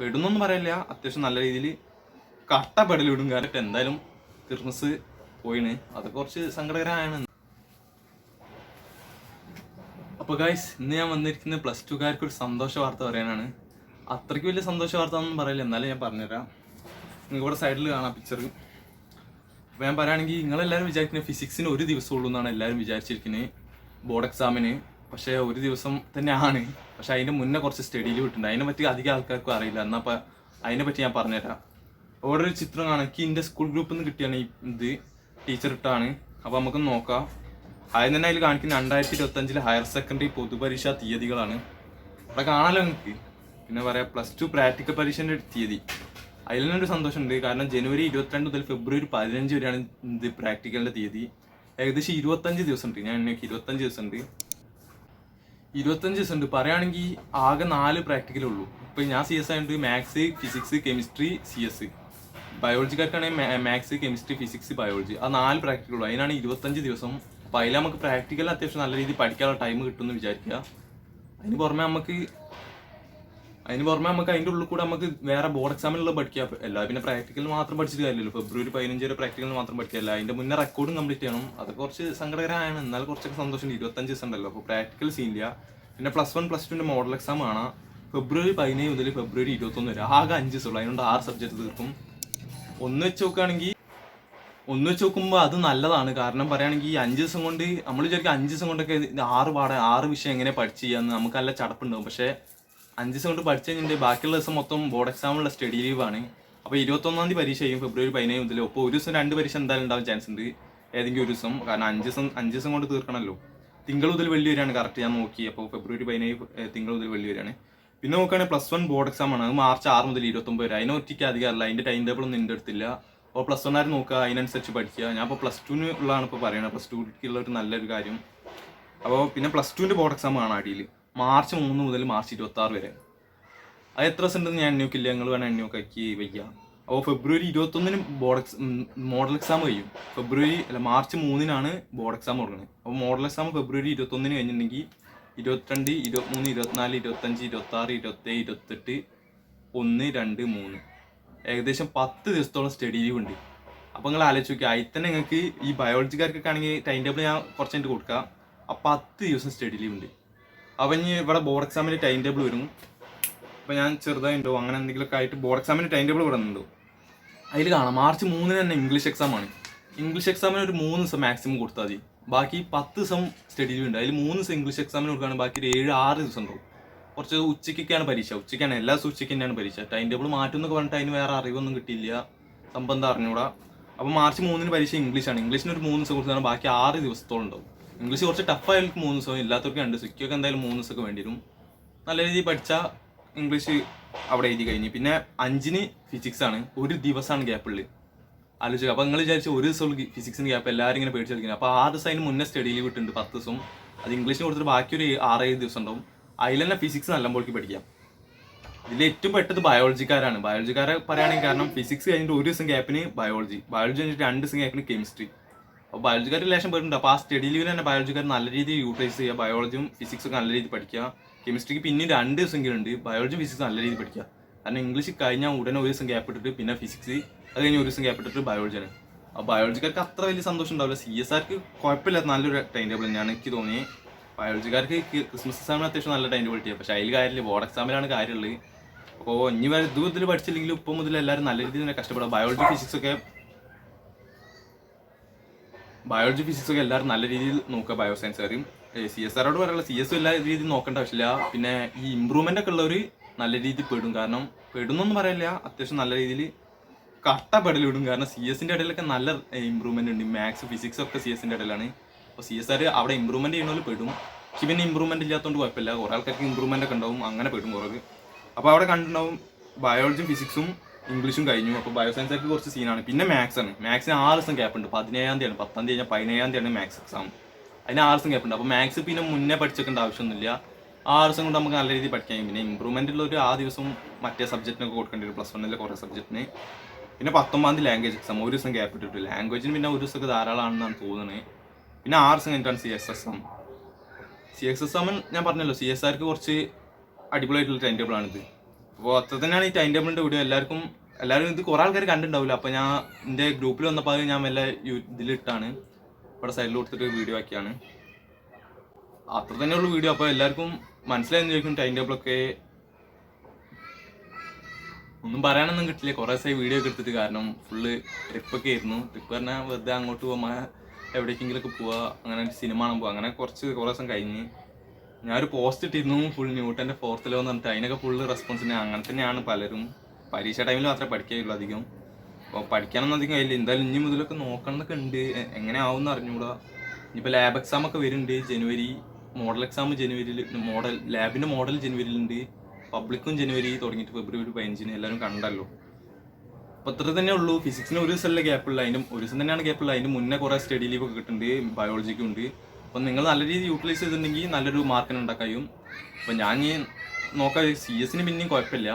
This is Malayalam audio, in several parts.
പെടുന്നൊന്നും പറയില്ല, അത്യാവശ്യം നല്ല രീതിയിൽ കട്ടപ്പെടലിടും. കാരണം എന്തായാലും ക്രിസ്മസ് പോയിന്, അതൊക്കെ കുറച്ച് സങ്കടകരമാണ്. അപ്പോൾ ഗൈസ്, ഇന്ന് ഞാൻ വന്നിരിക്കുന്നത് പ്ലസ് ടുക്കാർക്ക് ഒരു സന്തോഷ വാർത്ത പറയാനാണ്. അത്രയ്ക്ക് വലിയ സന്തോഷ വാർത്ത ഒന്നും പറയില്ല, എന്നാലും ഞാൻ പറഞ്ഞുതരാം. നിങ്ങൾക്ക് ഇവിടെ സൈഡിൽ കാണാം പിക്ചർ. അപ്പോൾ ഞാൻ പറയുകയാണെങ്കിൽ, നിങ്ങളെല്ലാവരും വിചാരിക്കുന്നത് ഫിസിക്സിന് ഒരു ദിവസമുള്ളൂ എന്നാണ് എല്ലാവരും വിചാരിച്ചിരിക്കുന്നത് ബോർഡ് എക്സാമിന്. പക്ഷേ ഒരു ദിവസം തന്നെയാണ്. പക്ഷേ അതിൻ്റെ മുന്നേ കുറച്ച് സ്റ്റഡി ലീവ് ഇട്ടുണ്ട്. അതിനെ പറ്റി അധികം ആൾക്കാർക്കും അറിയില്ല. എന്നാൽ അപ്പോൾ അതിനെ പറ്റി ഞാൻ പറഞ്ഞുതരാം. ഓരോ ഒരു ചിത്രം കാണിക്ക് എൻ്റെ സ്കൂൾ ഗ്രൂപ്പിൽ നിന്ന് കിട്ടിയാണ് ഇത്, ടീച്ചർ ഇട്ടാണ്. അപ്പോൾ നമുക്ക് നോക്കാം. ആദ്യം തന്നെ അതിൽ കാണിക്കുന്ന 2025 ഹയർ സെക്കൻഡറി പൊതുപരീക്ഷാ തീയതികളാണ്. അവിടെ കാണാമല്ലോ നിങ്ങൾക്ക്. പിന്നെ പറയാം, പ്ലസ് ടു പ്രാക്ടിക്കൽ പരീക്ഷൻ്റെ തീയതി. അതിൽ തന്നെ ഒരു സന്തോഷമുണ്ട്. കാരണം ജനുവരി 22 മുതൽ ഫെബ്രുവരി 15 വരെയാണ് ഇത് പ്രാക്ടിക്കലിൻ്റെ തീയതി. ഏകദേശം 25 ദിവസം ഉണ്ട്. ഞാൻ എനിക്ക് 25 ദിവസം ഉണ്ട്. 25 ദിവസം ഉണ്ട്. പറയുകയാണെങ്കിൽ ആകെ 4 പ്രാക്ടിക്കലുള്ളൂ. ഇപ്പോൾ ഞാൻ CS ആയതുകൊണ്ട് മാത്സ്, ഫിസിക്സ്, കെമിസ്ട്രി, CS. ബയോളജിക്കാർക്കാണെങ്കിൽ മാത്സ്, കെമിസ്ട്രി, ഫിസിക്സ്, ബയോളജി. ആ 4 പ്രാക്ടിക്കലുള്ളൂ. അതിനാണ് 25 ദിവസം. അപ്പോൾ അതിൽ നമുക്ക് പ്രാക്ടിക്കൽ അത്യാവശ്യം നല്ല രീതിയിൽ പഠിക്കാനുള്ള ടൈം കിട്ടുമെന്ന് വിചാരിക്കുക. അതിന് പുറമെ നമുക്ക് അതിൻ്റെ ഉള്ളിൽ കൂടെ നമുക്ക് വേറെ ബോർഡ് എക്സാമിനുള്ള പഠിക്കാം. എല്ലാ പിന്നെ പ്രാക്ടിക്കൽ മാത്രം പഠിച്ചിട്ട് കാര്യമില്ലല്ലോ. ഫെബ്രുവരി 15 വരെ പ്രാക്ടിക്കൽ മാത്രം പഠിക്കാമല്ല, അതിൻ്റെ മുന്നേ റെക്കോർഡും കംപ്ലീറ്റ് ചെയ്യണം. അതൊക്കെ കുറച്ച് സങ്കടകരമാണ്. എന്നാൽ കുറച്ചൊക്കെ സന്തോഷമുണ്ട്. 25 ദിവസം ഉണ്ടല്ലോ, അപ്പോൾ പ്രാക്ടിക്കൽ സീനില്ല. പിന്നെ പ്ലസ് 1 പ്ലസ് 2 മോഡൽ എക്സാം ആണ് ഫെബ്രുവരി 17 മുതൽ ഫെബ്രുവരി 21 വരെ. ആകെ 5 ദിവസമുള്ളൂ. അതിനോട് 6 സബ്ജക്റ്റ് തീർക്കും. ഒന്ന് വെച്ച് നോക്കുമ്പോൾ അത് നല്ലതാണ്. കാരണം പറയുകയാണെങ്കിൽ 5 ദിവസം കൊണ്ട് നമ്മൾ വിചാരിക്കും 5 ദിവസം കൊണ്ടൊക്കെ 6 വിഷയം എങ്ങനെ പഠിച്ച് ചെയ്യാമെന്ന് നമുക്ക് നല്ല ചടപ്പുണ്ടാവും. പക്ഷേ 5 ദിവസം കൊണ്ട് പഠിച്ചു കഴിഞ്ഞിട്ട് ബാക്കിയുള്ള ദിവസം മൊത്തം ബോർഡ് എക്സാമുള്ള സ്റ്റഡി ലീവാണ്. അപ്പോൾ 21-ാം തീയതി പരീക്ഷ ചെയ്യും ഫെബ്രുവരി 17 മുതൽ. അപ്പോൾ ഒരു ദിവസം 2 പരീക്ഷ എന്തായാലും ഉണ്ടാവാൻ ചാൻസ് ഉണ്ട്, ഏതെങ്കിലും ഒരു ദിവസം. കാരണം 5 ദിവസം കൊണ്ട് തീർക്കണമല്ലോ. തിങ്കൾ മുതൽ വെള്ളി വരെയാണ് കറക്റ്റ് ഞാൻ നോക്കി. അപ്പോൾ ഫെബ്രുവരി 17 തിങ്കൾ മുതൽ വെള്ളി വരെയാണ്. പിന്നെ നോക്കുകയാണെങ്കിൽ പ്ലസ് 1 ബോർഡ് എക്സാം ആണ്. അത് മാർച്ച് 6 മുതൽ 29 വരെ. അതിനെ ഒറ്റയ്ക്ക് അധികമല്ല. അതിൻ്റെ ടൈം ടേബിൾ ഒന്നും എൻ്റെ അടുത്തില്ല. അപ്പോൾ പ്ലസ് 1 ആരും നോക്കുക, അതിനനുസരിച്ച് പഠിക്കുക. ഞാൻ ഇപ്പോൾ പ്ലസ് 2 ഉള്ളതാണ് ഇപ്പോൾ പറയുന്നത്. പ്ലസ് 2 ഒരു നല്ലൊരു കാര്യം. അപ്പോൾ പിന്നെ പ്ലസ് 2 ബോർഡ് എക്സാം ആണ് അടിയിൽ മാർച്ച് 3 മുതൽ മാർച്ച് 26 വരെ. അത് എത്ര ദിവസം ഉണ്ടെന്ന് ഞാൻ എണ്ണിയൊക്കില്ല, നിങ്ങൾ വേണം എണ്ണിയൊക്കെ വയ്ക്കുക. അപ്പോൾ ഫെബ്രുവരി 21-ന് മോഡൽ എക്സാം കഴിയും. മാർച്ച് 3-നാണ് ബോർഡ് എക്സാം തുടങ്ങുന്നത്. അപ്പോൾ മോഡൽ എക്സാം ഫെബ്രുവരി 21-ന് കഴിഞ്ഞിട്ടുണ്ടെങ്കിൽ 22, 23, 24, 25, 26, 27, 28, 1, 2, 3 ഏകദേശം 10 ദിവസത്തോളം സ്റ്റഡി ലീവ് ഉണ്ട്. അപ്പോൾ നിങ്ങൾ ആലോചിച്ച് നോക്കി, അതിൽ തന്നെ നിങ്ങൾക്ക് ഈ ബയോളജിക്കാർക്കൊക്കെ ആണെങ്കിൽ ടൈം ടേബിൾ ഞാൻ കുറച്ച് കഴിഞ്ഞിട്ട് കൊടുക്കാം. ആ 10 ദിവസം സ്റ്റഡി ലീവ് ഉണ്ട്. അപ്പം ഇനി ഇവിടെ ബോർഡ് എക്സാമിൻ്റെ ടൈം ടേബിൾ വരും. അപ്പോൾ ഞാൻ ചെറുതായിട്ടുണ്ടോ അങ്ങനെ എന്തെങ്കിലുമൊക്കെ ആയിട്ട് ബോർഡ് എക്സാമിൻ്റെ ടൈം ടേബിൾ വിടുന്നുണ്ടോ അതിൽ കാണാം. മാർച്ച് 3-ന് തന്നെ ഇംഗ്ലീഷ് എക്സാമാണ്. ഇംഗ്ലീഷ് എക്സാമിന് ഒരു 3 ദിവസം മാക്സിമം കൊടുത്താൽ മതി. ബാക്കി 10 ദിവസം സ്റ്റഡി ലീവ് ഉണ്ട്. അതിൽ 3 ദിവസം ഇംഗ്ലീഷ് എക്സാമിന് കൊടുക്കുകയാണ്. ബാക്കി 7-6 ദിവസം ഉണ്ടാവും. കുറച്ച് ഉച്ചയ്ക്കൊക്കെയാണ് പരീക്ഷ. ഉച്ചയ്ക്കാണ് എല്ലാ ദിവസവും ഉച്ചയ്ക്ക് തന്നെയാണ് പരീക്ഷ. ടൈം ടേബിൾ മാറ്റുമെന്നൊക്കെ പറഞ്ഞിട്ട് അതിന് വേറെ അറിവൊന്നും കിട്ടിയില്ല, സംബന്ധം അറിഞ്ഞൂടാ. അപ്പോൾ മാർച്ച് 3-ന് പരീക്ഷ ഇംഗ്ലീഷാണ്. ഇംഗ്ലീഷിന് ഒരു 3 ദിവസം കൊടുത്താണ്. ബാക്കി 6 ദിവസത്തോളം ഉണ്ടാവും. ഇംഗ്ലീഷ് കുറച്ച് ടഫായവർക്ക് 3 ദിവസവും, ഇല്ലാത്തവർക്ക് 2 ദിവസം. സിക്കൊക്കെ എന്തായാലും 3 ദിവസമൊക്കെ വേണ്ടി വരും. നല്ല രീതിയിൽ പഠിച്ചാൽ ഇംഗ്ലീഷ് അവിടെ എഴുതി കഴിഞ്ഞ്. പിന്നെ 5-ന് ഫിസിക്സ് ആണ്. ഒരു ദിവസമാണ് ഗ്യാപ്പുള്ളത്. ആലോചിക്കുക. അപ്പോൾ നിങ്ങൾ വിചാരിച്ചു ഒരു ദിവസം ഫിസിക്സിന് ഗ്യാപ്പ്, എല്ലാവരും ഇങ്ങനെ പേടിച്ച് കളിക്കുന്നത്. അപ്പോൾ 6 ദിവസം അതിന് മുന്നേ സ്റ്റഡി ലീവ് ഇട്ടുണ്ട് 10 ദിവസം. അത് ഇംഗ്ലീഷിന് കൊടുത്തിട്ട് ബാക്കി ഒരു 6-7 ദിവസം ഉണ്ടാവും. അതിൽ തന്നെ ഫിസിക്സ് നല്ലപോൾക്ക് പഠിക്കാം. ഇതിൽ ഏറ്റവും പെട്ടത് ബയോളജിക്കാരെ പറയുകയാണെങ്കിൽ, കാരണം ഫിസിക്സ് കഴിഞ്ഞിട്ട് ഒരു ദിവസം ഗ്യാപ്പിന് ബയോളജി കഴിഞ്ഞിട്ട് 2 ദിവസം ഗ്യാപ്പിന് കെമിസ്ട്രി. അപ്പോൾ ബയോളജിക്കാർ ലേശം പേരുണ്ട്. അപ്പോൾ ആ സ്റ്റഡി ലീവിൽ തന്നെ ബയോളജിക്കാർ നല്ല രീതിയിൽ യൂട്ടിലൈസ് ചെയ്യുക. ബയോളജിയും ഫിസിക്സും നല്ല രീതിയിൽ പഠിക്കുക. കെമിസ്ട്രിക്ക് പിന്നെ 2 ദിവസമെങ്കിലും ഉണ്ട്. ബയോളജി ഫിസിക്സ് നല്ല രീതിയിൽ പഠിക്കുക. കാരണം ഇംഗ്ലീഷ് കഴിഞ്ഞാൽ ഉടനെ ഒരു ദിവസം ഗ്യാപ്പ് ഇട്ടിട്ട് പിന്നെ ഫിസിക്സ്, അത് കഴിഞ്ഞ് ഒരു ദിവസം ഗ്യാപ്പ് ഇട്ടിട്ട് ബയോളജിയാണ്. അപ്പോൾ ബയോളജിക്കാർക്ക് അത്ര വലിയ സന്തോഷം ഉണ്ടാവില്ല. CS-ആർക്ക് കുഴപ്പമില്ലാത്ത നല്ലൊരു ടൈം ടേബിൾ തന്നെയാണ് എനിക്ക് തോന്നിയത്. ബയോളജിക്കാർക്ക് ക്രിസ്മസ് എക്സാമിന് അത്യാവശ്യം നല്ല ടൈം ടേബിൾ കിട്ടിയത്. പക്ഷേ അതിൽ കാര്യമില്ല, ബോർഡ് എക്സാമിലാണ് കാര്യമുള്ളത്. അപ്പോൾ ഇനി വരെ ദൂരത്തിൽ പഠിച്ചില്ലെങ്കിലും ഇപ്പോൾ മുതൽ എല്ലാവരും നല്ല രീതിയിൽ തന്നെ കഷ്ടപ്പെടാം. ബയോളജി ഫിസിക്സൊക്കെ എല്ലാവരും നല്ല രീതിയിൽ നോക്കുക. ബയോസയൻസുകാരും CS-ആരോട് പറയാനുള്ള CS എല്ലാ രീതിയിൽ നോക്കേണ്ട ആവശ്യമില്ല. പിന്നെ ഈ ഇമ്പ്രൂവ്മെൻ്റ് ഒക്കെ ഉള്ളവർ നല്ല രീതിയിൽ പെടും. കാരണം പെടുന്നൊന്നും പറയില്ല, അത്യാവശ്യം നല്ല രീതിയിൽ കട്ടപ്പെടലിടും. കാരണം CS-ൻ്റെ ഇടയിലൊക്കെ നല്ല ഇമ്പ്രൂവ്മെൻ്റ് ഉണ്ട്. മാത്സ്, ഫിസിക്സ് ഒക്കെ CS-ൻ്റെ ഇടയിലാണ്. അപ്പോൾ CS-ആർ അവിടെ ഇമ്പ്രൂവ്മെൻ്റ് ചെയ്യുന്നവർ പെടും. പക്ഷെ പിന്നെ ഇമ്പ്രൂവ്മെൻ്റ് ഇല്ലാത്തതുകൊണ്ട് കുഴപ്പമില്ല. കുറേ ആൾക്കാർക്ക് ഇമ്പ്രൂവ്മെൻ്റ് ഒക്കെ ഉണ്ടാവും, അങ്ങനെ പെടും കുറവ്. അപ്പോൾ അവിടെ കണ്ടിട്ടുണ്ടാവും ബയോളജിയും ഫിസിക്സും ഇംഗ്ലീഷും കഴിഞ്ഞു. അപ്പോൾ ബയോസയൻസൊക്കെ കുറച്ച് സീനാണ്. പിന്നെ മാത്സാണ്. മാത്സിന് 6 ദിവസം ഗ്യാപ്പ് ഉണ്ട്. 17-ാം തീയതിയാണ്, 10-ാം തീയതി കഴിഞ്ഞാൽ 17-ാം തീയതിയാണ് മാത്സ് എക്സാം. അതിന് 6 ദിവസം ഗ്യാപ്പ് ഉണ്ട്. അപ്പോൾ മാത്സ് പിന്നെ മുന്നേ പഠിച്ചേക്കേണ്ട ആവശ്യമൊന്നുമില്ല. 6 ദിവസം കൊണ്ട് നമുക്ക് നല്ല രീതിയിൽ പഠിക്കാൻ. പിന്നെ ഇമ്പ്രൂവ്മെൻ്റ് ഉള്ളൊരു ആ ദിവസം മറ്റേ സബ്ജക്റ്റിനൊക്കെ കൊടുക്കേണ്ടി വരും. പ്ലസ് 1-ലെ കുറേ സബ്ജക്റ്റിന്. പിന്നെ 19-ാം തീയതി ലാംഗ്വേജ് എക്സാം. ഒരു ദിവസം ഗ്യാപ്പ് ഇട്ടിട്ട്. ലാംഗ്വേജിന് പിന്നെ ഒരു ദിവസമൊക്കെ ധാരാളമാണെന്നാണ് തോന്നുന്നത്. പിന്നെ 6 ദിവസം കഴിഞ്ഞിട്ടാണ് CS എക്സാം. ഞാൻ പറഞ്ഞല്ലോ CS-ആർക്ക് കുറച്ച് അടിപൊളിയായിട്ടുള്ള ടൈം ടേബിളാണിത്. അപ്പോൾ അത്ര തന്നെയാണ് ഈ ടൈം ടേബിളിൻ്റെ വീഡിയോ. എല്ലാവരും ഇത് കുറേ ആൾക്കാർ കണ്ടിട്ടുണ്ടാവില്ല. അപ്പോൾ ഞാൻ എൻ്റെ ഗ്രൂപ്പിൽ വന്നപ്പോൾ അത് ഞാൻ വല്ല ഇതിലിട്ടാണ് ഇവിടെ സൈഡിൽ കൊടുത്തിട്ട് വീഡിയോ ആക്കിയാണ്. അത്ര തന്നെയുള്ള വീഡിയോ. അപ്പോൾ എല്ലാവർക്കും മനസ്സിലായെന്ന് ചോദിക്കും. ടൈം ടേബിളൊക്കെ ഒന്നും പറയാനൊന്നും കിട്ടില്ല. കുറേ ദിവസമായി വീഡിയോ ഒക്കെ എടുത്തിട്ട്. കാരണം ഫുള്ള് ട്രിപ്പൊക്കെ ആയിരുന്നു. ട്രിപ്പ് പറഞ്ഞാൽ വെറുതെ അങ്ങോട്ട് പോകുമ്പോൾ എവിടേക്കെങ്കിലുമൊക്കെ പോവുക, അങ്ങനെ സിനിമ കാണാൻ പോവുക, അങ്ങനെ കുറേ ദിവസം കഴിഞ്ഞ് ഞാനൊരു പോസ്റ്റ് ഇട്ടിരുന്നു ഫുൾ ന്യൂട്ടൻ്റെ 4th ലോ എന്ന് പറഞ്ഞിട്ട്. അതിനൊക്കെ ഫുള്ള് റെസ്പോൺസിന് അങ്ങനെ തന്നെയാണ് പലരും. പരീക്ഷ ടൈമിൽ മാത്രമേ പഠിക്കുകയുള്ളൂ അധികം. അപ്പോൾ പഠിക്കാനൊന്നും അധികം കഴിയില്ല. എന്തായാലും ഇനി മുതലൊക്കെ നോക്കണം എന്നൊക്കെ ഉണ്ട്. എങ്ങനെ ആവും എന്ന് അറിഞ്ഞുകൂടാ. ഇനിയിപ്പോൾ ലാബ് എക്സാം ഒക്കെ വരുന്നുണ്ട് ജനുവരി. മോഡൽ എക്സാം ജനുവരിയിൽ, ലാബിൻ്റെ മോഡൽ ജനുവരിയിലുണ്ട്. പബ്ലിക്കും ജനുവരി തുടങ്ങിയിട്ട് ഫെബ്രുവരി 15 എല്ലാവരും കണ്ടല്ലോ. അപ്പോൾ അത്ര തന്നെ ഉള്ളൂ. ഫിസിക്സിന് ഒരു ദിവസമല്ലേ ഗ്യാപ്പുള്ള, അതിൻ്റെ ഒരു ദിവസം തന്നെയാണ് ഗ്യാപ്പുള്ളത്. അതിൻ്റെ മുന്നേ കുറേ സ്റ്റഡി ലീവ് ഒക്കെ കിട്ടുന്നുണ്ട്. ബയോളജിക്കും ഉണ്ട്. അപ്പം നിങ്ങൾ നല്ല രീതിയിൽ യൂട്ടിലൈസ് ചെയ്തിട്ടുണ്ടെങ്കിൽ നല്ലൊരു മാർക്കിന് ഉണ്ടാക്കായും. അപ്പം ഞാൻ നോക്കാം. CS പിന്നെയും കുഴപ്പമില്ല.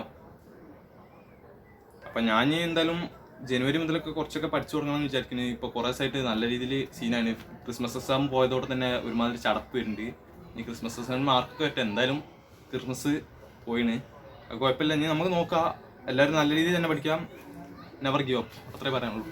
അപ്പം ഞാൻ എന്തായാലും ജനുവരി മുതലൊക്കെ കുറച്ചൊക്കെ പഠിച്ചു തുടങ്ങണമെന്ന് വിചാരിക്കുന്നത്. ഇപ്പോൾ കുറേ ദിവസമായിട്ട് നല്ല രീതിയിൽ സീനാണ്. ക്രിസ്മസ് എക്സാം പോയതോടെ തന്നെ ഒരുമാതിരി ചടപ്പ് വരുന്നുണ്ട്. ഈ ക്രിസ്മസ് എക്സാമിന് മാർക്കൊക്കെ ആയിട്ട് എന്തായാലും ക്രിസ്മസ് പോയിന്. അത് കുഴപ്പമില്ല. ഇനി നമുക്ക് നോക്കാം. എല്ലാവരും നല്ല രീതിയിൽ തന്നെ പഠിക്കാം. Never give up. അത്രേ പറയാനുള്ളൂ.